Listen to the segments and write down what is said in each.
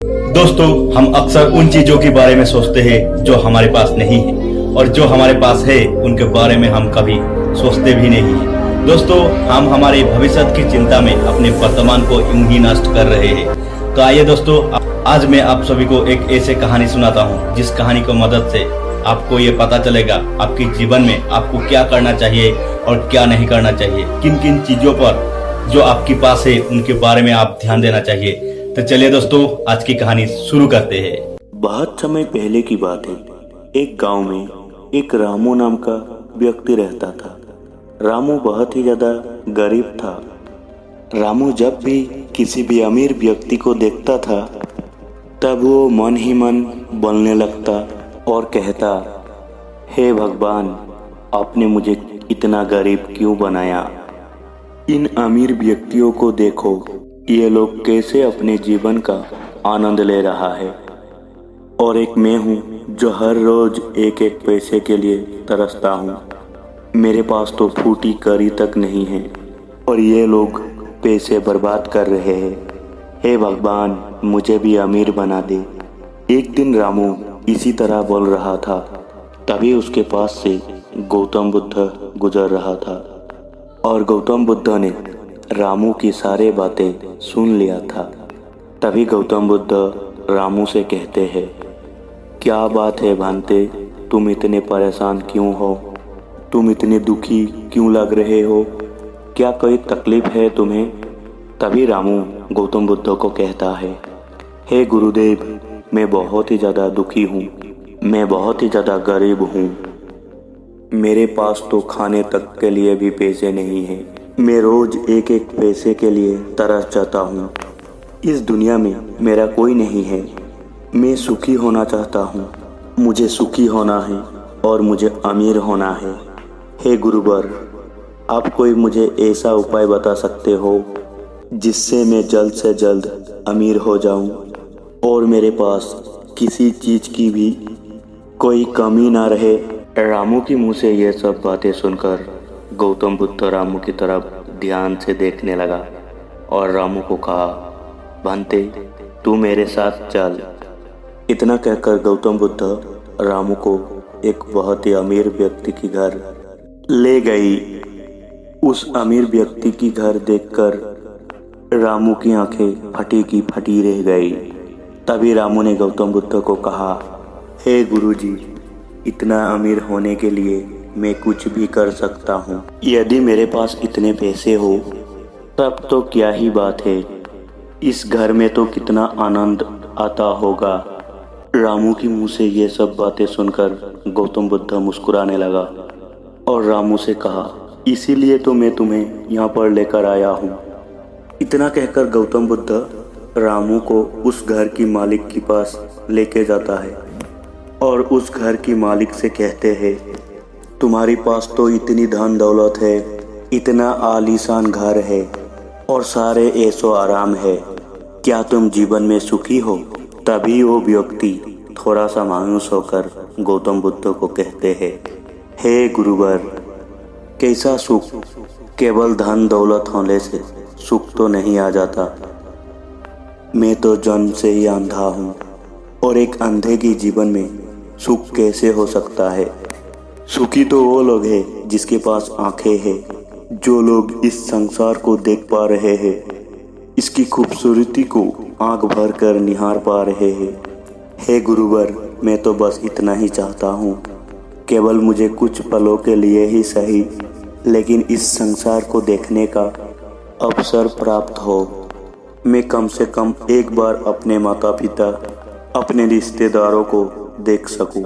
दोस्तों, हम अक्सर उन चीजों के बारे में सोचते हैं जो हमारे पास नहीं है, और जो हमारे पास है उनके बारे में हम कभी सोचते भी नहीं हैं। दोस्तों, हम हमारे भविष्य की चिंता में अपने वर्तमान को यूं ही नष्ट कर रहे हैं। तो आइए दोस्तों, आज मैं आप सभी को एक ऐसे कहानी सुनाता हूँ जिस कहानी की मदद से आपको ये पता चलेगा आपके जीवन में आपको क्या करना चाहिए और क्या नहीं करना चाहिए। किन किन चीजों पर जो आपके पास है उनके बारे में आप ध्यान देना चाहिए। तो चलिए दोस्तों, आज की कहानी शुरू करते हैं। बहुत समय पहले की बात है। एक गांव में एक रामू नाम का व्यक्ति रहता था। रामू बहुत ही ज्यादा गरीब था। रामू जब भी किसी भी अमीर व्यक्ति को देखता था तब वो मन ही मन बोलने लगता और कहता, हे भगवान, आपने मुझे इतना गरीब क्यों बनाया। इन अमीर व्यक्तियों को देखो, ये लोग कैसे अपने जीवन का आनंद ले रहा है, और एक मैं हूँ जो हर रोज एक एक पैसे के लिए तरसता हूँ। मेरे पास तो फूटी करी तक नहीं है और ये लोग पैसे बर्बाद कर रहे हैं। हे भगवान, मुझे भी अमीर बना दे। एक दिन रामू इसी तरह बोल रहा था, तभी उसके पास से गौतम बुद्ध गुजर रहा था, और गौतम बुद्ध ने रामू की सारी बातें सुन लिया था। तभी गौतम बुद्ध रामू से कहते हैं, क्या बात है भांते, तुम इतने परेशान क्यों हो? तुम इतने दुखी क्यों लग रहे हो? क्या कोई तकलीफ है तुम्हें? तभी रामू गौतम बुद्ध को कहता है, हे गुरुदेव, मैं बहुत ही ज़्यादा दुखी हूँ। मैं बहुत ही ज़्यादा गरीब हूँ। मेरे पास तो खाने तक के लिए भी पैसे नहीं हैं। मैं रोज एक एक पैसे के लिए तरस जाता हूँ। इस दुनिया में मेरा कोई नहीं है। मैं सुखी होना चाहता हूँ। मुझे सुखी होना है और मुझे अमीर होना है। हे गुरुवर, आप कोई मुझे ऐसा उपाय बता सकते हो जिससे मैं जल्द से जल्द अमीर हो जाऊँ और मेरे पास किसी चीज़ की भी कोई कमी ना रहे। रामू की मुँह से ये सब बातें सुनकर गौतम बुद्ध रामू की तरफ ध्यान से देखने लगा और रामू को कहा, भांते, तू मेरे साथ चल। इतना कहकर गौतम बुद्ध रामू को एक बहुत ही अमीर व्यक्ति की घर ले गई। उस अमीर व्यक्ति की घर देखकर रामू की आंखें फटी की फटी रह गई। तभी रामू ने गौतम बुद्ध को कहा, हे गुरुजी, इतना अमीर होने के लिए मैं कुछ भी कर सकता हूँ। यदि मेरे पास इतने पैसे हो तब तो क्या ही बात है। इस घर में तो कितना आनंद आता होगा। रामू की मुंह से ये सब बातें सुनकर गौतम बुद्ध मुस्कुराने लगा और रामू से कहा, इसीलिए तो मैं तुम्हें यहाँ पर लेकर आया हूँ। इतना कहकर गौतम बुद्ध रामू को उस घर की मालिक के पास लेके जाता है और उस घर की मालिक से कहते हैं, तुम्हारे पास तो इतनी धन दौलत है, इतना आलीशान घर है और सारे ऐशो आराम है। क्या तुम जीवन में सुखी हो? तभी वो व्यक्ति थोड़ा सा मायूस होकर गौतम बुद्ध को कहते हैं, हे गुरुवर, कैसा सुख? केवल धन दौलत होने से सुख तो नहीं आ जाता। मैं तो जन्म से ही अंधा हूँ और एक अंधे के जीवन में सुख कैसे हो सकता है? सुखी तो वो लोग हैं जिसके पास आंखें हैं, जो लोग इस संसार को देख पा रहे हैं, इसकी खूबसूरती को आंख भर कर निहार पा रहे हैं। हे गुरुवर, मैं तो बस इतना ही चाहता हूँ, केवल मुझे कुछ पलों के लिए ही सही, लेकिन इस संसार को देखने का अवसर प्राप्त हो। मैं कम से कम एक बार अपने माता पिता, अपने रिश्तेदारों को देख सकूं,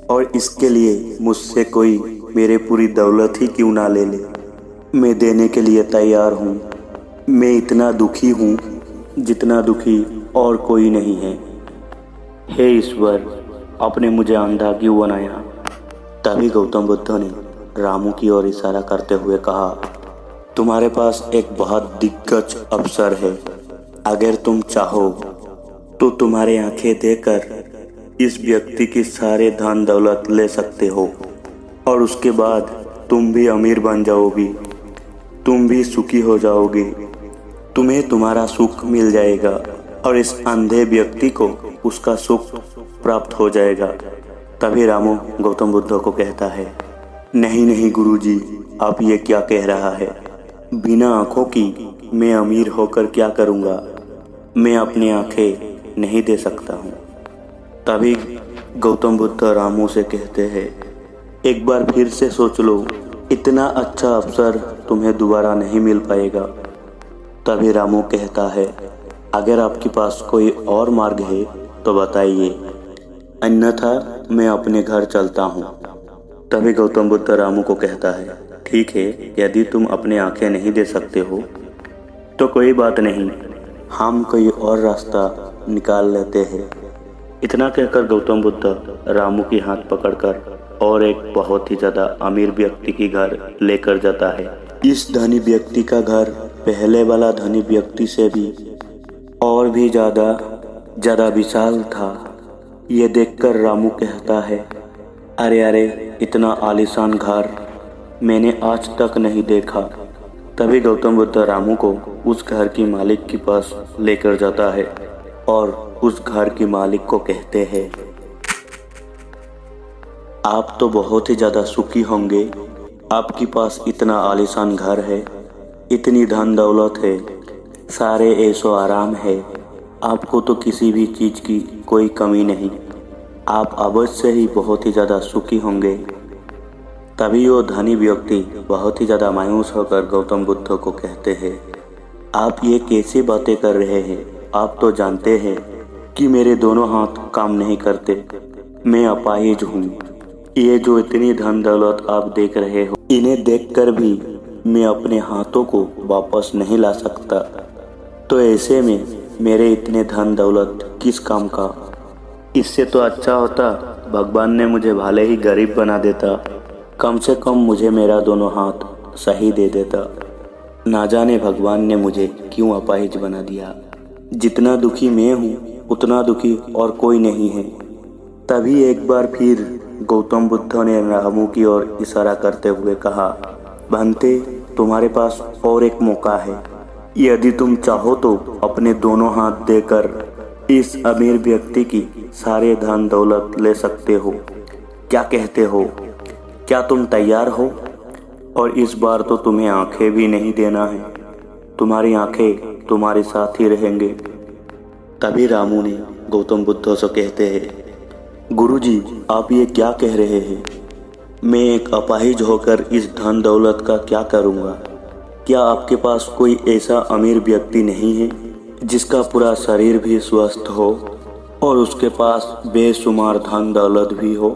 और इसके लिए मुझसे कोई मेरे पूरी दौलत ही क्यों ना ले ले, मैं देने के लिए तैयार हूँ। मैं इतना दुखी हूँ जितना दुखी और कोई नहीं है। हे ईश्वर, आपने मुझे अंधा क्यों बनाया? तभी गौतम बुद्ध ने रामू की ओर इशारा करते हुए कहा, तुम्हारे पास एक बहुत दिग्गज अवसर है। अगर तुम चाहो तो तुम्हारी आंखें देकर इस व्यक्ति की सारे धन दौलत ले सकते हो और उसके बाद तुम भी अमीर बन जाओगी, तुम भी सुखी हो जाओगे, तुम्हें तुम्हारा सुख मिल जाएगा और इस अंधे व्यक्ति को उसका सुख प्राप्त हो जाएगा। तभी रामू गौतम बुद्ध को कहता है, नहीं नहीं गुरुजी, आप ये क्या कह रहा है? बिना आंखों की मैं अमीर होकर क्या करूँगा? मैं अपनी आंखें नहीं दे सकता हूँ। तभी गौतम बुद्ध रामू से कहते हैं, एक बार फिर से सोच लो, इतना अच्छा अवसर तुम्हें दोबारा नहीं मिल पाएगा। तभी रामू कहता है, अगर आपके पास कोई और मार्ग है तो बताइए, अन्यथा मैं अपने घर चलता हूँ। तभी गौतम बुद्ध रामू को कहता है, ठीक है, यदि तुम अपनी आंखें नहीं दे सकते हो तो कोई बात नहीं, हम कोई और रास्ता निकाल लेते हैं। इतना कहकर गौतम बुद्ध रामू की हाथ पकड़कर और एक बहुत ही ज़्यादा अमीर व्यक्ति की घर लेकर जाता है। इस धनी व्यक्ति का घर पहले वाला धनी व्यक्ति से भी और भी ज़्यादा विशाल था। ये देखकर रामू कहता है, अरे अरे, इतना आलीशान घर मैंने आज तक नहीं देखा। तभी गौतम बुद्ध रामू को उस घर की मालिक के पास लेकर जाता है और उस घर की मालिक को कहते हैं, आप तो बहुत ही ज़्यादा सुखी होंगे, आपके पास इतना आलीशान घर है, इतनी धन दौलत है, सारे ऐशो आराम है, आपको तो किसी भी चीज़ की कोई कमी नहीं, आप अवश्य ही बहुत ही ज़्यादा सुखी होंगे। तभी वो धनी व्यक्ति बहुत ही ज़्यादा मायूस होकर गौतम बुद्ध को कहते हैं, आप ये कैसी बातें कर रहे हैं? आप तो जानते हैं कि मेरे दोनों हाथ काम नहीं करते, मैं अपाहिज हूँ। ये जो इतनी धन दौलत आप देख रहे हो, इन्हें देखकर भी मैं अपने हाथों को वापस नहीं ला सकता, तो ऐसे में मेरे इतने धन दौलत किस काम का? इससे तो अच्छा होता भगवान ने मुझे भले ही गरीब बना देता, कम से कम मुझे मेरा दोनों हाथ सही दे देता। ना जाने भगवान ने मुझे क्यों अपाहिज बना दिया। जितना दुखी मैं हूँ उतना दुखी और कोई नहीं है। तभी एक बार फिर गौतम बुद्ध ने रामू की ओर इशारा करते हुए कहा, बंते, तुम्हारे पास और एक मौका है। यदि तुम चाहो तो अपने दोनों हाथ देकर इस अमीर व्यक्ति की सारे धन दौलत ले सकते हो। क्या कहते हो? क्या तुम तैयार हो? और इस बार तो तुम्हें आंखें भी नहीं देना है, तुम्हारी आंखें तुम्हारे साथ ही रहेंगे। तभी रामू ने गौतम बुद्ध से कहते हैं, गुरुजी, आप ये क्या कह रहे हैं? मैं एक अपाहिज होकर इस धन दौलत का क्या करूँगा? क्या आपके पास कोई ऐसा अमीर व्यक्ति नहीं है जिसका पूरा शरीर भी स्वस्थ हो और उसके पास बेशुमार धन दौलत भी हो?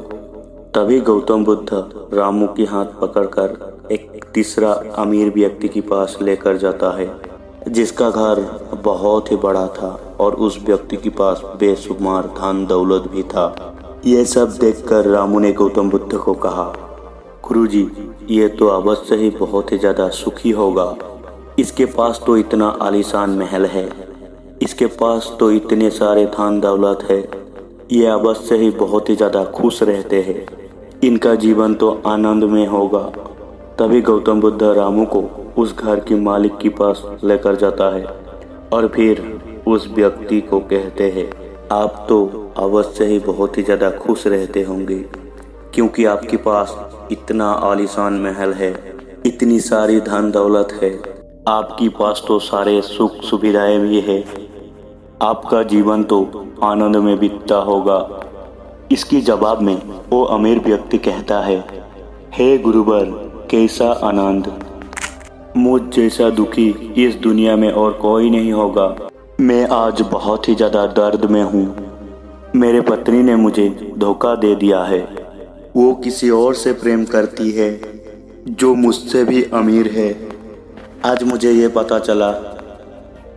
तभी गौतम बुद्ध रामू की हाथ पकड़कर एक तीसरा अमीर व्यक्ति के पास लेकर जाता है, जिसका घर बहुत ही बड़ा था और उस व्यक्ति के पास बेशुमार धन दौलत भी था। ये सब देखकर रामू ने गौतम बुद्ध को कहा, गुरुजी, ये तो अवश्य ही बहुत ही ज़्यादा सुखी होगा। इसके पास तो इतना आलीशान महल है, इसके पास तो इतने सारे धन दौलत है, ये अवश्य ही बहुत ही ज़्यादा खुश रहते हैं, इनका जीवन तो आनंद में होगा। तभी गौतम बुद्ध रामू को उस घर की मालिक के पास लेकर जाता है और फिर उस व्यक्ति को कहते हैं, आप तो अवश्य ही बहुत ही ज़्यादा खुश रहते होंगे, क्योंकि आपके पास इतना आलीशान महल है, इतनी सारी धन दौलत है, आपके पास तो सारे सुख सुविधाएं भी है, आपका जीवन तो आनंद में बीतता होगा। इसके जवाब में वो अमीर व्यक्ति कहता है, हे गुरुवर, कैसा आनंद, मुझ जैसा दुखी इस दुनिया में और कोई नहीं होगा। मैं आज बहुत ही ज़्यादा दर्द में हूँ। मेरे पत्नी ने मुझे धोखा दे दिया है, वो किसी और से प्रेम करती है जो मुझसे भी अमीर है। आज मुझे ये पता चला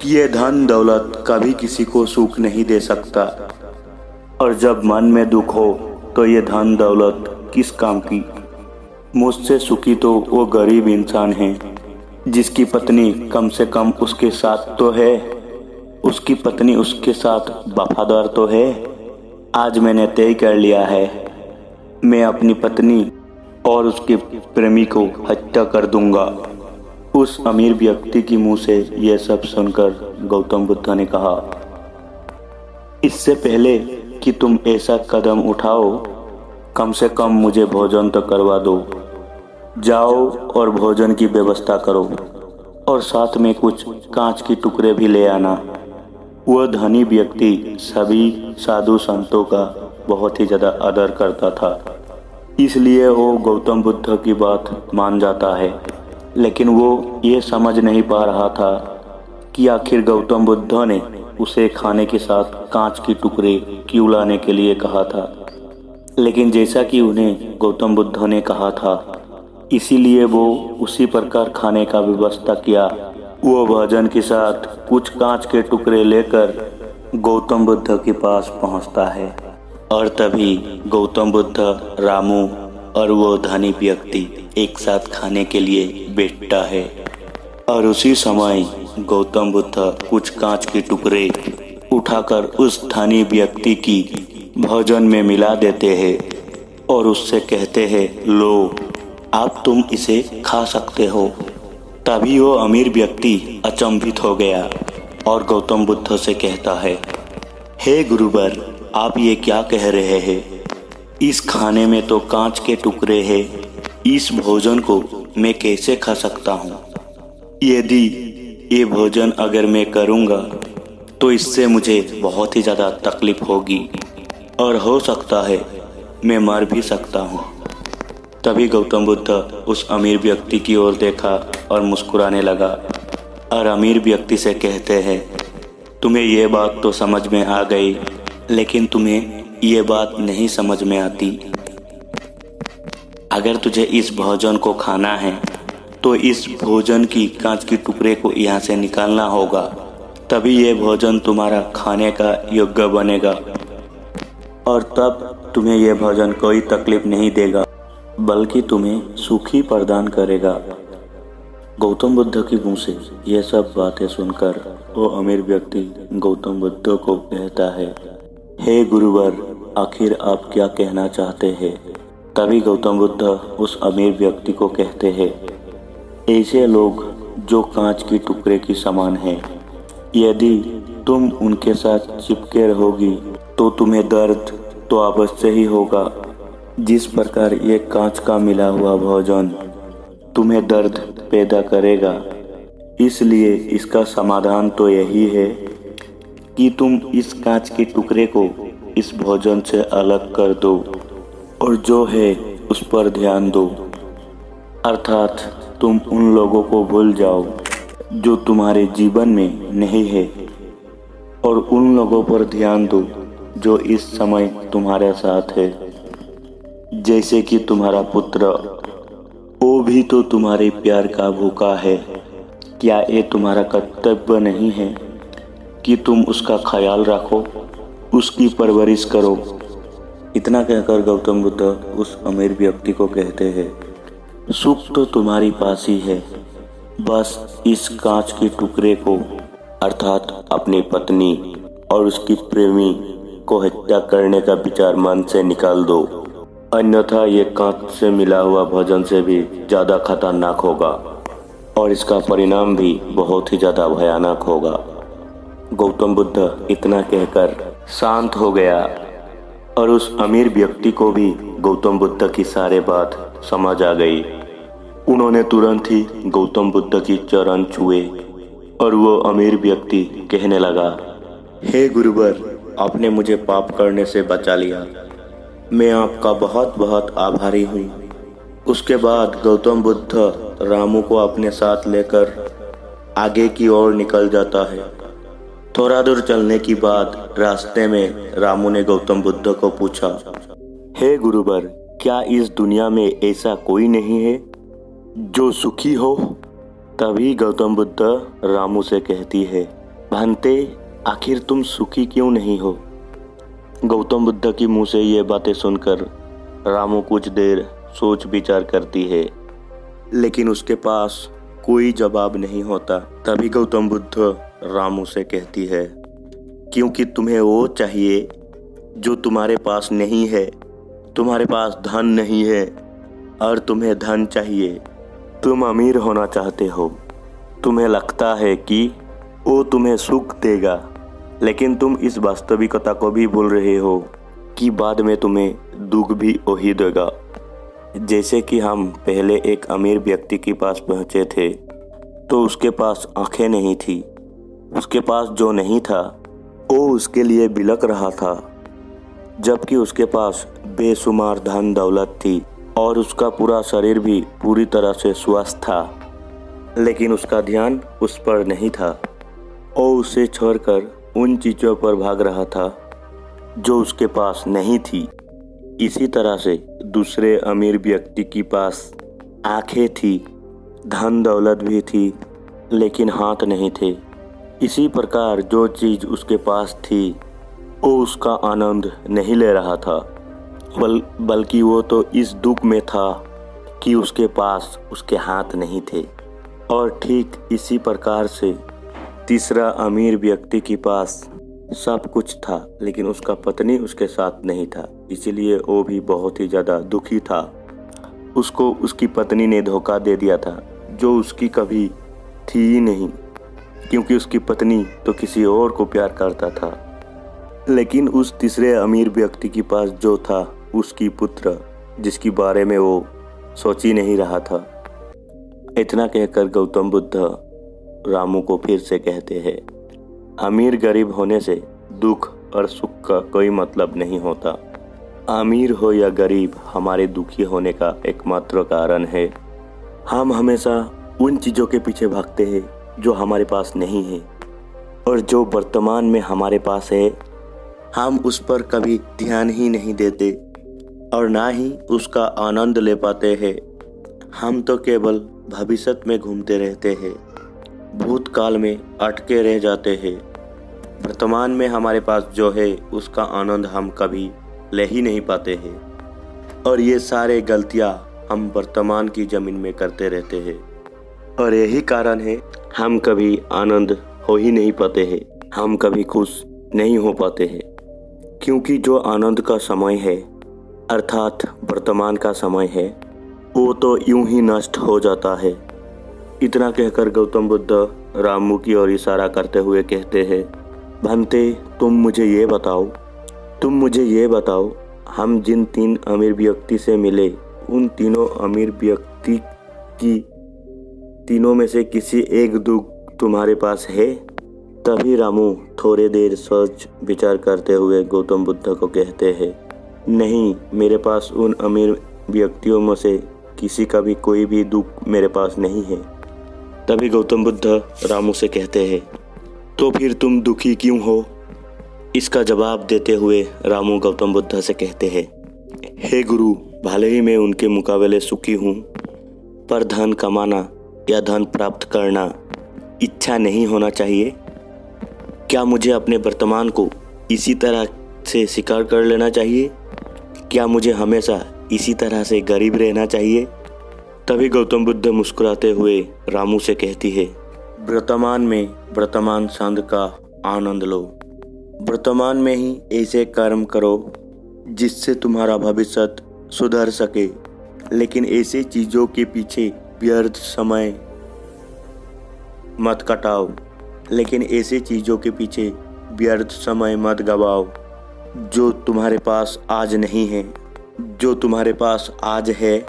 कि ये धन दौलत कभी किसी को सुख नहीं दे सकता, और जब मन में दुख हो तो ये धन दौलत किस काम की। मुझसे सुखी तो वो गरीब इंसान है जिसकी पत्नी कम से कम उसके साथ तो है, उसकी पत्नी उसके साथ वफादार तो है। आज मैंने तय कर लिया है, मैं अपनी पत्नी और उसके प्रेमी को हत्या कर दूंगा। उस अमीर व्यक्ति के मुंह से यह सब सुनकर गौतम बुद्ध ने कहा, इससे पहले कि तुम ऐसा कदम उठाओ, कम से कम मुझे भोजन तो करवा दो। जाओ और भोजन की व्यवस्था करो और साथ में कुछ कांच के टुकड़े भी ले आना। वह धनी व्यक्ति सभी साधु संतों का बहुत ही ज़्यादा आदर करता था, इसलिए वो गौतम बुद्ध की बात मान जाता है। लेकिन वो ये समझ नहीं पा रहा था कि आखिर गौतम बुद्ध ने उसे खाने के साथ कांच के टुकड़े क्यों लाने के लिए कहा था। लेकिन जैसा कि उन्हें गौतम बुद्ध ने कहा था, इसीलिए वो उसी प्रकार खाने का व्यवस्था किया। वो भोजन के साथ कुछ कांच के टुकड़े लेकर गौतम बुद्ध के पास पहुंचता है और तभी गौतम बुद्ध, रामू और वो धनी व्यक्ति एक साथ खाने के लिए बैठता है। और उसी समय गौतम बुद्ध कुछ कांच के टुकड़े उठाकर उस धनी व्यक्ति की भोजन में मिला देते हैं और उससे कहते हैं, लो आप तुम इसे खा सकते हो। तभी वो अमीर व्यक्ति अचंभित हो गया और गौतम बुद्ध से कहता है, हे गुरुवर, आप ये क्या कह रहे हैं? इस खाने में तो कांच के टुकड़े हैं, इस भोजन को मैं कैसे खा सकता हूँ? यदि ये भोजन अगर मैं करूँगा तो इससे मुझे बहुत ही ज़्यादा तकलीफ होगी और हो सकता है मैं मर भी सकता हूँ। तभी गौतम बुद्ध उस अमीर व्यक्ति की ओर देखा और मुस्कुराने लगा और अमीर व्यक्ति से कहते हैं, तुम्हें ये बात तो समझ में आ गई, लेकिन तुम्हें ये बात नहीं समझ में आती। अगर तुझे इस भोजन को खाना है तो इस भोजन की कांच के टुकड़े को यहाँ से निकालना होगा, तभी ये भोजन तुम्हारा खाने का योग्य बनेगा और तब तुम्हें यह भोजन कोई तकलीफ नहीं देगा, बल्कि तुम्हें सुख ही प्रदान करेगा। गौतम बुद्ध की मुंह से यह सब बातें सुनकर वो अमीर व्यक्ति गौतम बुद्ध को कहता है, हे गुरुवर, आखिर आप क्या कहना चाहते हैं? तभी गौतम बुद्ध उस अमीर व्यक्ति को कहते हैं, ऐसे लोग जो कांच के टुकड़े की समान हैं, यदि तुम उनके साथ चिपके रहोगी तो तुम्हें दर्द तो अवश्य ही होगा। जिस प्रकार ये कांच का मिला हुआ भोजन तुम्हें दर्द पैदा करेगा, इसलिए इसका समाधान तो यही है कि तुम इस कांच के टुकड़े को इस भोजन से अलग कर दो और जो है उस पर ध्यान दो। अर्थात तुम उन लोगों को भूल जाओ जो तुम्हारे जीवन में नहीं है और उन लोगों पर ध्यान दो जो इस समय तुम्हारे साथ है। जैसे कि तुम्हारा पुत्र, वो भी तो तुम्हारे प्यार का भूखा है। क्या ये तुम्हारा कर्तव्य नहीं है कि तुम उसका ख्याल रखो, उसकी परवरिश करो? इतना कहकर गौतम बुद्ध उस अमीर व्यक्ति को कहते हैं, सुख तो तुम्हारी पास ही है, बस इस कांच के टुकड़े को अर्थात अपनी पत्नी और उसकी प्रेमी को हत्या करने का विचार मन से निकाल दो, अन्यथा ये कांच से मिला हुआ भोजन से भी ज़्यादा खतरनाक होगा और इसका परिणाम भी बहुत ही ज़्यादा भयानक होगा। गौतम बुद्ध इतना कहकर शांत हो गया और उस अमीर व्यक्ति को भी गौतम बुद्ध की सारी बात समझ आ गई। उन्होंने तुरंत ही गौतम बुद्ध की चरण छुए और वो अमीर व्यक्ति कहने लगा, हे गुरुवर, आपने मुझे पाप करने से बचा लिया, मैं आपका बहुत बहुत आभारी हूँ। उसके बाद गौतम बुद्ध रामू को अपने साथ लेकर आगे की ओर निकल जाता है। थोड़ा दूर चलने के बाद रास्ते में रामू ने गौतम बुद्ध को पूछा, हे गुरुवर, क्या इस दुनिया में ऐसा कोई नहीं है जो सुखी हो? तभी गौतम बुद्ध रामू से कहती है, भंते, आखिर तुम सुखी क्यों नहीं हो? गौतम बुद्ध की मुंह से ये बातें सुनकर रामू कुछ देर सोच विचार करती है, लेकिन उसके पास कोई जवाब नहीं होता। तभी गौतम बुद्ध रामू से कहती है, क्योंकि तुम्हें वो चाहिए जो तुम्हारे पास नहीं है। तुम्हारे पास धन नहीं है और तुम्हें धन चाहिए। तुम अमीर होना चाहते हो, तुम्हें लगता है कि वो तुम्हें सुख देगा, लेकिन तुम इस वास्तविकता को भी भूल रहे हो कि बाद में तुम्हें दुख भी वही देगा। जैसे कि हम पहले एक अमीर व्यक्ति के पास पहुंचे थे तो उसके पास आंखें नहीं थी। उसके पास जो नहीं था वो उसके लिए बिलक रहा था, जबकि उसके पास बेशुमार धन दौलत थी और उसका पूरा शरीर भी पूरी तरह से स्वस्थ था, लेकिन उसका ध्यान उस पर नहीं था। वो उसे छोड़कर उन चीज़ों पर भाग रहा था जो उसके पास नहीं थी। इसी तरह से दूसरे अमीर व्यक्ति के पास आंखें थी, धन दौलत भी थी, लेकिन हाथ नहीं थे। इसी प्रकार जो चीज़ उसके पास थी वो उसका आनंद नहीं ले रहा था, बल्कि वो तो इस दुख में था कि उसके पास उसके हाथ नहीं थे। और ठीक इसी प्रकार से तीसरा अमीर व्यक्ति के पास सब कुछ था, लेकिन उसका पत्नी उसके साथ नहीं था, इसीलिए वो भी बहुत ही ज़्यादा दुखी था। उसको उसकी पत्नी ने धोखा दे दिया था, जो उसकी कभी थी ही नहीं, क्योंकि उसकी पत्नी तो किसी और को प्यार करता था। लेकिन उस तीसरे अमीर व्यक्ति के पास जो था उसकी पुत्र, जिसके बारे में वो सोच ही नहीं रहा था। इतना कहकर गौतम बुद्ध रामू को फिर से कहते हैं, अमीर गरीब होने से दुख और सुख का कोई मतलब नहीं होता। अमीर हो या गरीब हमारे दुखी होने का एकमात्र कारण है। हम हमेशा उन चीज़ों के पीछे भागते हैं जो हमारे पास नहीं है, और जो वर्तमान में हमारे पास है हम उस पर कभी ध्यान ही नहीं देते और ना ही उसका आनंद ले पाते हैं। हम तो केवल भविष्य में घूमते रहते हैं, भूतकाल में अटके रह जाते हैं। वर्तमान में हमारे पास जो है उसका आनंद हम कभी ले ही नहीं पाते हैं, और ये सारे गलतियाँ हम वर्तमान की ज़मीन में करते रहते हैं, और यही कारण है हम कभी आनंद हो ही नहीं पाते हैं, हम कभी खुश नहीं हो पाते हैं। क्योंकि जो आनंद का समय है, अर्थात वर्तमान का समय है, वो तो यूं ही नष्ट हो जाता है। इतना कहकर गौतम बुद्ध रामू की ओर इशारा करते हुए कहते हैं, भंते तुम मुझे ये बताओ, हम जिन 3 अमीर व्यक्ति से मिले, उन तीनों अमीर व्यक्ति की तीनों में से किसी एक दुख तुम्हारे पास है? तभी रामू थोड़े देर सोच विचार करते हुए गौतम बुद्ध को कहते हैं, नहीं, मेरे पास उन अमीर व्यक्तियों में से किसी का भी कोई भी दुख मेरे पास नहीं है। तभी गौतम बुद्ध रामू से कहते हैं, तो फिर तुम दुखी क्यों हो? इसका जवाब देते हुए रामू गौतम बुद्ध से कहते हैं, हे गुरु, भले ही मैं उनके मुकाबले सुखी हूँ, पर धन कमाना या धन प्राप्त करना इच्छा नहीं होना चाहिए। क्या मुझे अपने वर्तमान को इसी तरह से स्वीकार कर लेना चाहिए? क्या मुझे हमेशा इसी तरह से गरीब रहना चाहिए? तभी गौतम बुद्ध मुस्कुराते हुए रामू से कहती है, वर्तमान में वर्तमान क्षण का आनंद लो। वर्तमान में ही ऐसे कर्म करो जिससे तुम्हारा भविष्य सुधर सके, लेकिन ऐसे चीज़ों के पीछे व्यर्थ समय मत कटाओ, मत गवाओ। जो तुम्हारे पास आज नहीं है, जो तुम्हारे पास आज है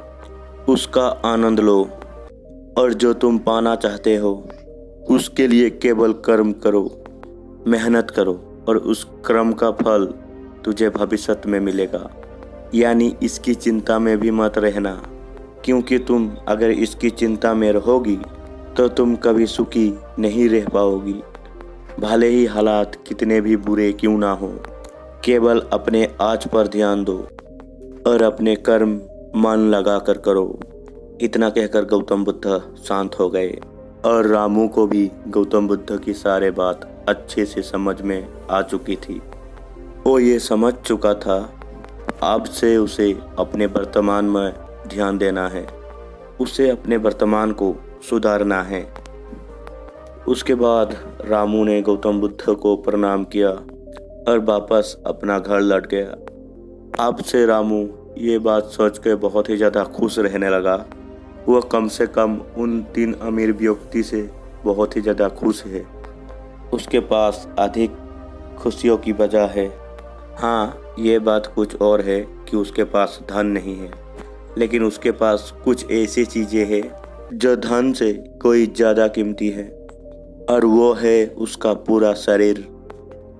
उसका आनंद लो, और जो तुम पाना चाहते हो उसके लिए केवल कर्म करो, मेहनत करो, और उस कर्म का फल तुझे भविष्य में मिलेगा। यानी इसकी चिंता में भी मत रहना, क्योंकि तुम अगर इसकी चिंता में रहोगी तो तुम कभी सुखी नहीं रह पाओगी, भले ही हालात कितने भी बुरे क्यों ना हो। केवल अपने आज पर ध्यान दो और अपने कर्म मन लगा कर करो। इतना कहकर गौतम बुद्ध शांत हो गए, और रामू को भी गौतम बुद्ध की सारे बात अच्छे से समझ में आ चुकी थी। वो ये समझ चुका था अब से उसे अपने वर्तमान में ध्यान देना है, उसे अपने वर्तमान को सुधारना है। उसके बाद रामू ने गौतम बुद्ध को प्रणाम किया और वापस अपना घर लौट गया। अब से रामू ये बात सोच के बहुत ही ज़्यादा खुश रहने लगा। वह कम से कम उन 3 अमीर व्यक्ति से बहुत ही ज़्यादा खुश है। उसके पास अधिक खुशियों की वजह है। हाँ, ये बात कुछ और है कि उसके पास धन नहीं है, लेकिन उसके पास कुछ ऐसी चीज़ें हैं जो धन से कोई ज़्यादा कीमती है, और वो है उसका पूरा शरीर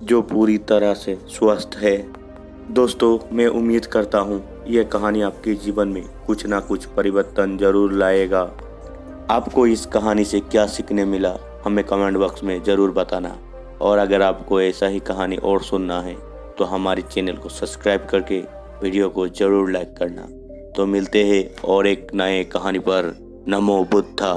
जो पूरी तरह से स्वस्थ है। दोस्तों, मैं उम्मीद करता हूँ ये कहानी आपके जीवन में कुछ ना कुछ परिवर्तन ज़रूर लाएगा। आपको इस कहानी से क्या सीखने मिला हमें कमेंट बॉक्स में ज़रूर बताना, और अगर आपको ऐसा ही कहानी और सुनना है तो हमारे चैनल को सब्सक्राइब करके वीडियो को ज़रूर लाइक करना। तो मिलते हैं और एक नए कहानी पर। नमो बुद्धा।